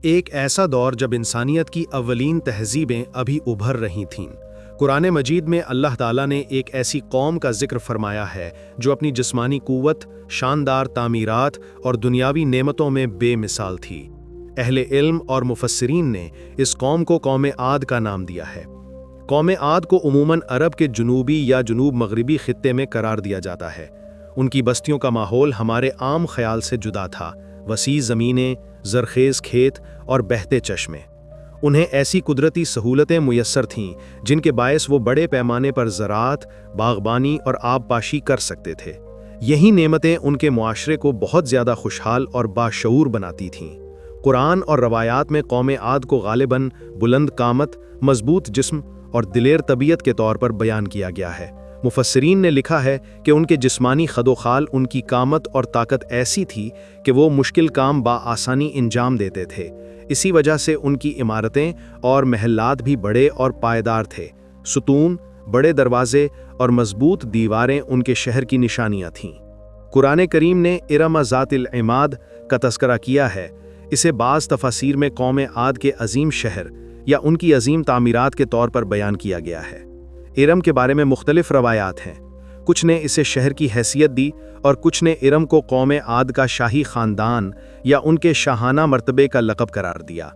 ایک ایسا دور جب انسانیت کی اولین تہذیبیں ابھی ابھر رہی تھیں۔ قرآن مجید میں اللہ تعالیٰ نے ایک ایسی قوم کا ذکر فرمایا ہے جو اپنی جسمانی قوت، شاندار تعمیرات اور دنیاوی نعمتوں میں بے مثال تھی۔ اہل علم اور مفسرین نے اس قوم کو قوم عاد کا نام دیا ہے۔ قوم عاد کو عموماً عرب کے جنوبی یا جنوب مغربی خطے میں قرار دیا جاتا ہے۔ ان کی بستیوں کا ماحول ہمارے عام خیال سے جدا تھا۔ وسیع زمینیں، زرخیز کھیت اور بہتے چشمے۔ انہیں ایسی قدرتی سہولتیں میسر تھیں جن کے باعث وہ بڑے پیمانے پر زراعت، باغبانی اور آب پاشی کر سکتے تھے۔ یہی نعمتیں ان کے معاشرے کو بہت زیادہ خوشحال اور باشعور بناتی تھیں۔ قرآن اور روایات میں قوم عاد کو غالباً بلند قامت، مضبوط جسم اور دلیر طبیعت کے طور پر بیان کیا گیا ہے۔ مفسرین نے لکھا ہے کہ ان کے جسمانی خد و خال، ان کی قامت اور طاقت ایسی تھی کہ وہ مشکل کام بآسانی انجام دیتے تھے۔ اسی وجہ سے ان کی عمارتیں اور محلات بھی بڑے اور پائیدار تھے۔ ستون، بڑے دروازے اور مضبوط دیواریں ان کے شہر کی نشانیاں تھیں۔ قرآن کریم نے ارم ذات العماد کا تذکرہ کیا ہے۔ اسے بعض تفاسیر میں قوم عاد کے عظیم شہر یا ان کی عظیم تعمیرات کے طور پر بیان کیا گیا ہے۔ ارم کے بارے میں مختلف روایات ہیں۔ کچھ نے اسے شہر کی حیثیت دی اور کچھ نے ارم کو قوم عاد کا شاہی خاندان یا ان کے شاہانہ مرتبے کا لقب قرار دیا۔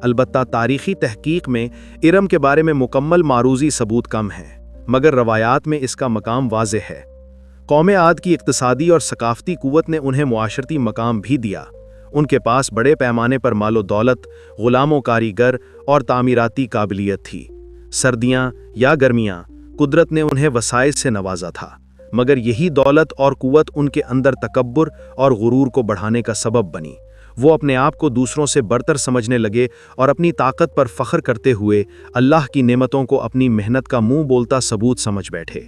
البتہ تاریخی تحقیق میں ارم کے بارے میں مکمل معروضی ثبوت کم ہے، مگر روایات میں اس کا مقام واضح ہے۔ قوم عاد کی اقتصادی اور ثقافتی قوت نے انہیں معاشرتی مقام بھی دیا۔ ان کے پاس بڑے پیمانے پر مال و دولت، غلام و کاریگر اور تعمیراتی قابلیت تھی۔ سردیاں یا گرمیاں، قدرت نے انہیں وسائل سے نوازا تھا، مگر یہی دولت اور قوت ان کے اندر تکبر اور غرور کو بڑھانے کا سبب بنی۔ وہ اپنے آپ کو دوسروں سے برتر سمجھنے لگے اور اپنی طاقت پر فخر کرتے ہوئے اللہ کی نعمتوں کو اپنی محنت کا منہ بولتا ثبوت سمجھ بیٹھے۔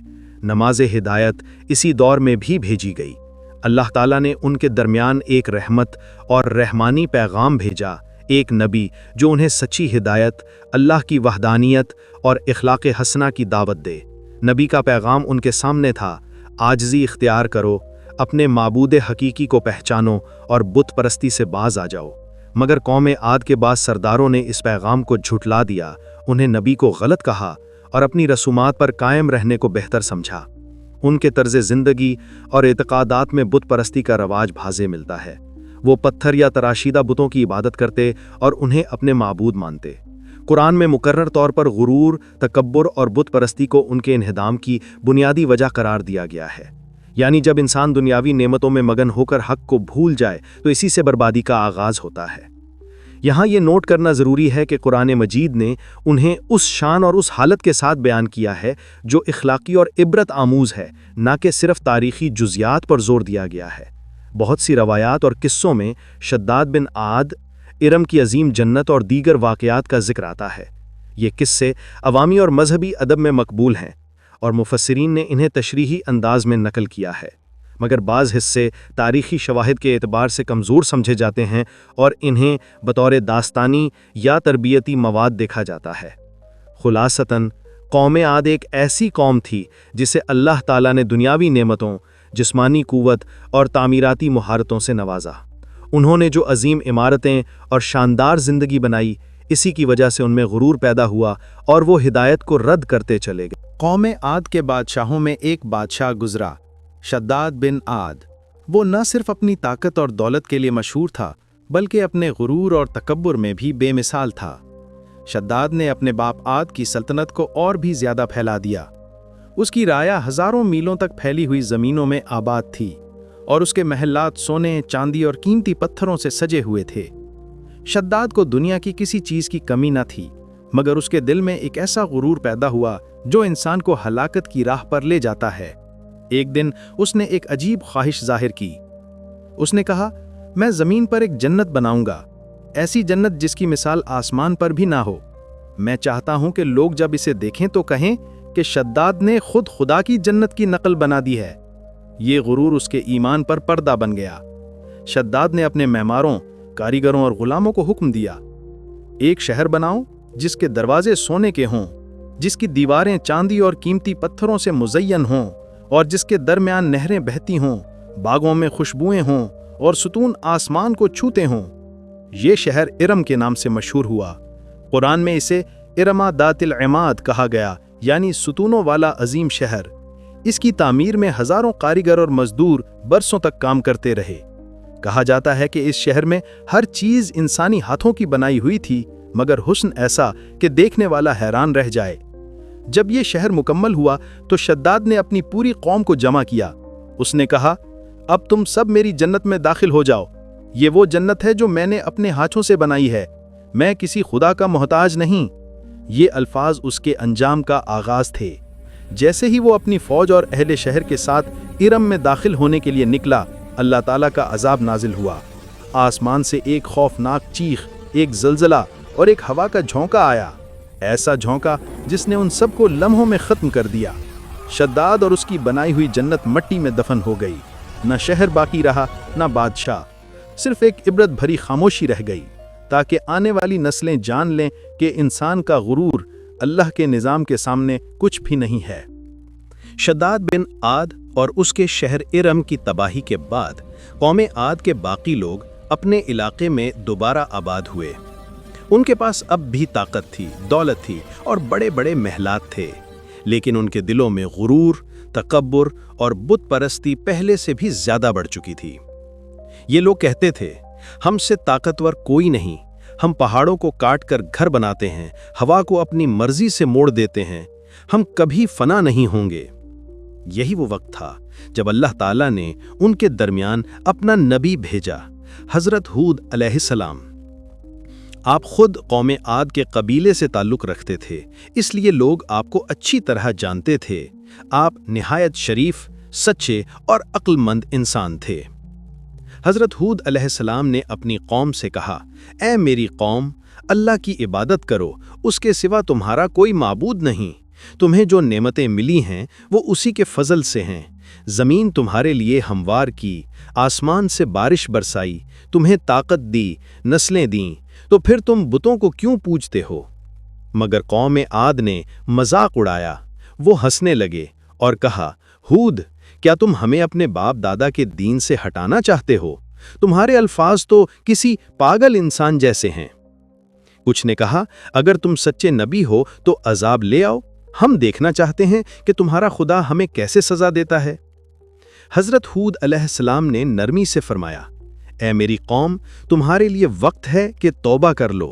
نماز ہدایت اسی دور میں بھی بھیجی گئی۔ اللہ تعالیٰ نے ان کے درمیان ایک رحمت اور رحمانی پیغام بھیجا، ایک نبی جو انہیں سچی ہدایت، اللہ کی وحدانیت اور اخلاق حسنہ کی دعوت دے۔ نبی کا پیغام ان کے سامنے تھا، عاجزی اختیار کرو، اپنے معبود حقیقی کو پہچانو اور بت پرستی سے باز آ جاؤ۔ مگر قوم عاد کے بعض سرداروں نے اس پیغام کو جھٹلا دیا، انہیں نبی کو غلط کہا اور اپنی رسومات پر قائم رہنے کو بہتر سمجھا۔ ان کے طرز زندگی اور اعتقادات میں بت پرستی کا رواج بھازے ملتا ہے۔ وہ پتھر یا تراشیدہ بتوں کی عبادت کرتے اور انہیں اپنے معبود مانتے۔ قرآن میں مقرر طور پر غرور، تکبر اور بت پرستی کو ان کے انہدام کی بنیادی وجہ قرار دیا گیا ہے۔ یعنی جب انسان دنیاوی نعمتوں میں مگن ہو کر حق کو بھول جائے تو اسی سے بربادی کا آغاز ہوتا ہے۔ یہاں یہ نوٹ کرنا ضروری ہے کہ قرآن مجید نے انہیں اس شان اور اس حالت کے ساتھ بیان کیا ہے جو اخلاقی اور عبرت آموز ہے، نہ کہ صرف تاریخی جزیات پر زور دیا گیا ہے۔ بہت سی روایات اور قصوں میں شداد بن عاد، ارم کی عظیم جنت اور دیگر واقعات کا ذکر آتا ہے۔ یہ قصے عوامی اور مذہبی ادب میں مقبول ہیں اور مفسرین نے انہیں تشریحی انداز میں نقل کیا ہے، مگر بعض حصے تاریخی شواہد کے اعتبار سے کمزور سمجھے جاتے ہیں اور انہیں بطور داستانی یا تربیتی مواد دیکھا جاتا ہے۔ خلاصتاً، قوم عاد ایک ایسی قوم تھی جسے اللہ تعالیٰ نے دنیاوی نعمتوں، جسمانی قوت اور تعمیراتی مہارتوں سے نوازا۔ انہوں نے جو عظیم عمارتیں اور شاندار زندگی بنائی، اسی کی وجہ سے ان میں غرور پیدا ہوا اور وہ ہدایت کو رد کرتے چلے گئے۔ قوم عاد کے بادشاہوں میں ایک بادشاہ گزرا، شداد بن عاد۔ وہ نہ صرف اپنی طاقت اور دولت کے لیے مشہور تھا، بلکہ اپنے غرور اور تکبر میں بھی بے مثال تھا۔ شداد نے اپنے باپ عاد کی سلطنت کو اور بھی زیادہ پھیلا دیا۔ اس کی رعایا ہزاروں میلوں تک پھیلی ہوئی زمینوں میں آباد تھی اور اس کے محلات سونے، چاندی اور قیمتی پتھروں سے سجے ہوئے تھے۔ شداد کو دنیا کی کسی چیز کی کمی نہ تھی، مگر اس کے دل میں ایک ایسا غرور پیدا ہوا جو انسان کو ہلاکت کی راہ پر لے جاتا ہے۔ ایک دن اس نے ایک عجیب خواہش ظاہر کی۔ اس نے کہا، میں زمین پر ایک جنت بناؤں گا، ایسی جنت جس کی مثال آسمان پر بھی نہ ہو۔ میں چاہتا ہوں کہ لوگ جب اسے دیکھیں تو کہیں کہ شداد نے خود خدا کی جنت کی نقل بنا دی ہے۔ یہ غرور اس کے ایمان پر پردہ بن گیا۔ شداد نے اپنے معماروں، کاریگروں اور غلاموں کو حکم دیا، ایک شہر بناؤ جس کے دروازے سونے کے ہوں، جس کی دیواریں چاندی اور قیمتی پتھروں سے مزین ہوں اور جس کے درمیان نہریں بہتی ہوں، باغوں میں خوشبوئیں ہوں اور ستون آسمان کو چھوتے ہوں۔ یہ شہر ارم کے نام سے مشہور ہوا۔ قرآن میں اسے ارما ذات العماد کہا گیا، یعنی ستونوں والا عظیم شہر۔ اس کی تعمیر میں ہزاروں کاریگر اور مزدور برسوں تک کام کرتے رہے۔ کہا جاتا ہے کہ اس شہر میں ہر چیز انسانی ہاتھوں کی بنائی ہوئی تھی، مگر حسن ایسا کہ دیکھنے والا حیران رہ جائے۔ جب یہ شہر مکمل ہوا تو شداد نے اپنی پوری قوم کو جمع کیا۔ اس نے کہا، اب تم سب میری جنت میں داخل ہو جاؤ۔ یہ وہ جنت ہے جو میں نے اپنے ہاتھوں سے بنائی ہے، میں کسی خدا کا محتاج نہیں۔ یہ الفاظ اس کے انجام کا آغاز تھے۔ جیسے ہی وہ اپنی فوج اور اہل شہر کے ساتھ ارم میں داخل ہونے کے لیے نکلا، اللہ تعالیٰ کا عذاب نازل ہوا۔ آسمان سے ایک خوفناک چیخ، ایک زلزلہ اور ایک ہوا کا جھونکا آیا، ایسا جھونکا جس نے ان سب کو لمحوں میں ختم کر دیا۔ شداد اور اس کی بنائی ہوئی جنت مٹی میں دفن ہو گئی۔ نہ شہر باقی رہا، نہ بادشاہ، صرف ایک عبرت بھری خاموشی رہ گئی، تاکہ آنے والی نسلیں جان لیں کہ انسان کا غرور اللہ کے نظام کے سامنے کچھ بھی نہیں ہے۔ شداد بن عاد اور اس کے شہر ارم کی تباہی کے بعد قوم عاد کے باقی لوگ اپنے علاقے میں دوبارہ آباد ہوئے۔ ان کے پاس اب بھی طاقت تھی، دولت تھی اور بڑے بڑے محلات تھے، لیکن ان کے دلوں میں غرور، تکبر اور بت پرستی پہلے سے بھی زیادہ بڑھ چکی تھی۔ یہ لوگ کہتے تھے، ہم سے طاقتور کوئی نہیں، ہم پہاڑوں کو کاٹ کر گھر بناتے ہیں، ہوا کو اپنی مرضی سے موڑ دیتے ہیں، ہم کبھی فنا نہیں ہوں گے۔ یہی وہ وقت تھا جب اللہ تعالیٰ نے ان کے درمیان اپنا نبی بھیجا، حضرت ہود علیہ السلام۔ آپ خود قوم عاد کے قبیلے سے تعلق رکھتے تھے، اس لیے لوگ آپ کو اچھی طرح جانتے تھے۔ آپ نہایت شریف، سچے اور عقل مند انسان تھے۔ حضرت ہود علیہ السلام نے اپنی قوم سے کہا، اے میری قوم، اللہ کی عبادت کرو، اس کے سوا تمہارا کوئی معبود نہیں۔ تمہیں جو نعمتیں ملی ہیں وہ اسی کے فضل سے ہیں۔ زمین تمہارے لیے ہموار کی، آسمان سے بارش برسائی، تمہیں طاقت دی، نسلیں دیں، تو پھر تم بتوں کو کیوں پوجتے ہو؟ مگر قوم عاد نے مذاق اڑایا۔ وہ ہنسنے لگے اور کہا، ہود، کیا تم ہمیں اپنے باپ دادا کے دین سے ہٹانا چاہتے ہو؟ تمہارے الفاظ تو کسی پاگل انسان جیسے ہیں۔ کچھ نے کہا، اگر تم سچے نبی ہو تو عذاب لے آؤ، ہم دیکھنا چاہتے ہیں کہ تمہارا خدا ہمیں کیسے سزا دیتا ہے۔ حضرت ہود علیہ السلام نے نرمی سے فرمایا، اے میری قوم، تمہارے لیے وقت ہے کہ توبہ کر لو۔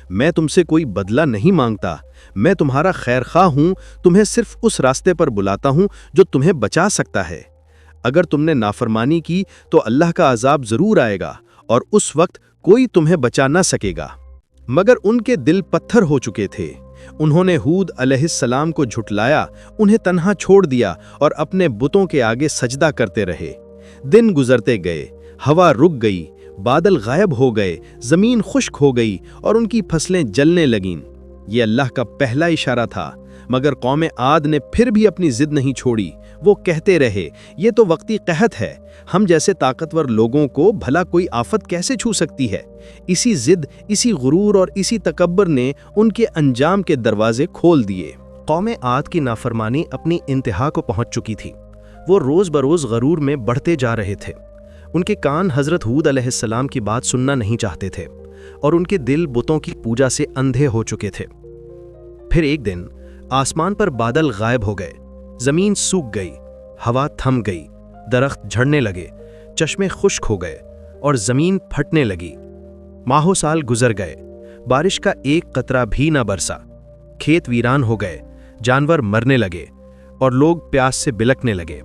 میں تم سے کوئی بدلہ نہیں مانگتا، میں تمہارا خیر خواہ ہوں، تمہیں صرف اس راستے پر بلاتا ہوں جو تمہیں بچا سکتا ہے۔ اگر تم نے نافرمانی کی تو اللہ کا عذاب ضرور آئے گا، اور اس وقت کوئی تمہیں بچا نہ سکے گا۔ مگر ان کے دل پتھر ہو چکے تھے۔ انہوں نے ہود علیہ السلام کو جھٹلایا، انہیں تنہا چھوڑ دیا اور اپنے بتوں کے آگے سجدہ کرتے رہے۔ دن گزرتے گئے، ہوا رک گئی، بادل غائب ہو گئے، زمین خشک ہو گئی اور ان کی فصلیں جلنے لگیں۔ یہ اللہ کا پہلا اشارہ تھا، مگر قوم عاد نے پھر بھی اپنی ضد نہیں چھوڑی۔ وہ کہتے رہے، یہ تو وقتی قحط ہے، ہم جیسے طاقتور لوگوں کو بھلا کوئی آفت کیسے چھو سکتی ہے؟ اسی ضد، اسی غرور اور اسی تکبر نے ان کے انجام کے دروازے کھول دیے۔ قوم عاد کی نافرمانی اپنی انتہا کو پہنچ چکی تھی۔ وہ روز بروز غرور میں بڑھتے جا رہے تھے۔ ان کے کان حضرت ہود علیہ السلام کی بات سننا نہیں چاہتے تھے، اور ان کے دل بتوں کی پوجا سے اندھے ہو چکے تھے۔ پھر ایک دن آسمان پر بادل غائب ہو گئے، زمین سوکھ گئی، ہوا تھم گئی، درخت جھڑنے لگے، چشمے خشک ہو گئے اور زمین پھٹنے لگی۔ ماہوں سال گزر گئے، بارش کا ایک قطرہ بھی نہ برسا، کھیت ویران ہو گئے، جانور مرنے لگے اور لوگ پیاس سے بلکنے لگے۔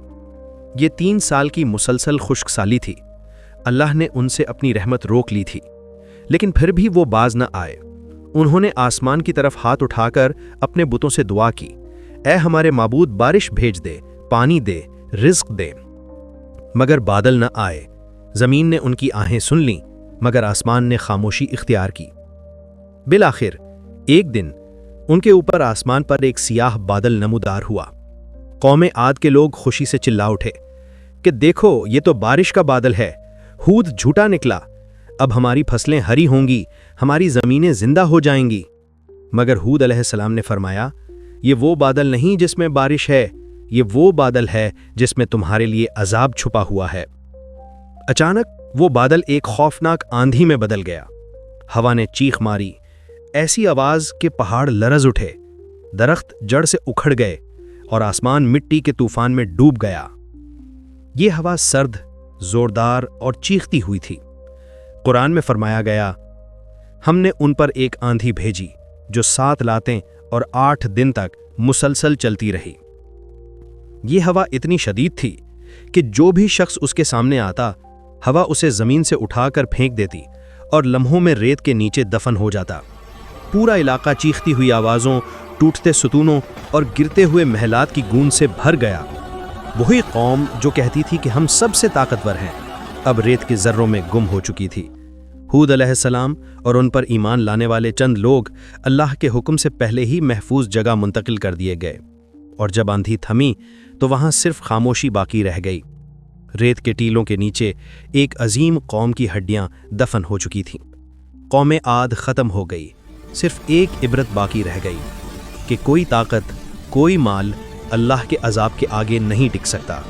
یہ 3 سال کی مسلسل خشک سالی تھی۔ اللہ نے ان سے اپنی رحمت روک لی تھی، لیکن پھر بھی وہ باز نہ آئے۔ انہوں نے آسمان کی طرف ہاتھ اٹھا کر اپنے بتوں سے دعا کی، اے ہمارے معبود، بارش بھیج دے، پانی دے، رزق دے۔ مگر بادل نہ آئے۔ زمین نے ان کی آہیں سن لیں، مگر آسمان نے خاموشی اختیار کی۔ بالآخر ایک دن ان کے اوپر آسمان پر ایک سیاہ بادل نمودار ہوا۔ قوم عاد کے لوگ خوشی سے چلا اٹھے کہ دیکھو، یہ تو بارش کا بادل ہے، ہود جھوٹا نکلا، اب ہماری فصلیں ہری ہوں گی، ہماری زمینیں زندہ ہو جائیں گی۔ مگر ہود علیہ السلام نے فرمایا، یہ وہ بادل نہیں جس میں بارش ہے، یہ وہ بادل ہے جس میں تمہارے لیے عذاب چھپا ہوا ہے۔ اچانک وہ بادل ایک خوفناک آندھی میں بدل گیا۔ ہوا نے چیخ ماری، ایسی آواز کہ پہاڑ لرز اٹھے، درخت جڑ سے اکھڑ گئے اور آسمان مٹی کے طوفان میں ڈوب گیا۔ یہ ہوا سرد، زوردار اور چیختی ہوئی تھی۔ قرآن میں فرمایا گیا، ہم نے ان پر ایک آندھی بھیجی جو 7 راتیں اور 8 دن تک مسلسل چلتی رہی۔ یہ ہوا اتنی شدید تھی کہ جو بھی شخص اس کے سامنے آتا، ہوا اسے زمین سے اٹھا کر پھینک دیتی اور لمحوں میں ریت کے نیچے دفن ہو جاتا۔ پورا علاقہ چیختی ہوئی آوازوں، ٹوٹتے ستونوں اور گرتے ہوئے محلات کی گونج سے بھر گیا۔ وہی قوم جو کہتی تھی کہ ہم سب سے طاقتور ہیں، اب ریت کے ذروں میں گم ہو چکی تھی۔ ہود علیہ السلام اور ان پر ایمان لانے والے چند لوگ اللہ کے حکم سے پہلے ہی محفوظ جگہ منتقل کر دیے گئے، اور جب آندھی تھمی تو وہاں صرف خاموشی باقی رہ گئی۔ ریت کے ٹیلوں کے نیچے ایک عظیم قوم کی ہڈیاں دفن ہو چکی تھیں۔ قوم عاد ختم ہو گئی، صرف ایک عبرت باقی رہ گئی کہ کوئی طاقت، کوئی مال اللہ کے عذاب کے آگے نہیں ٹک سکتا۔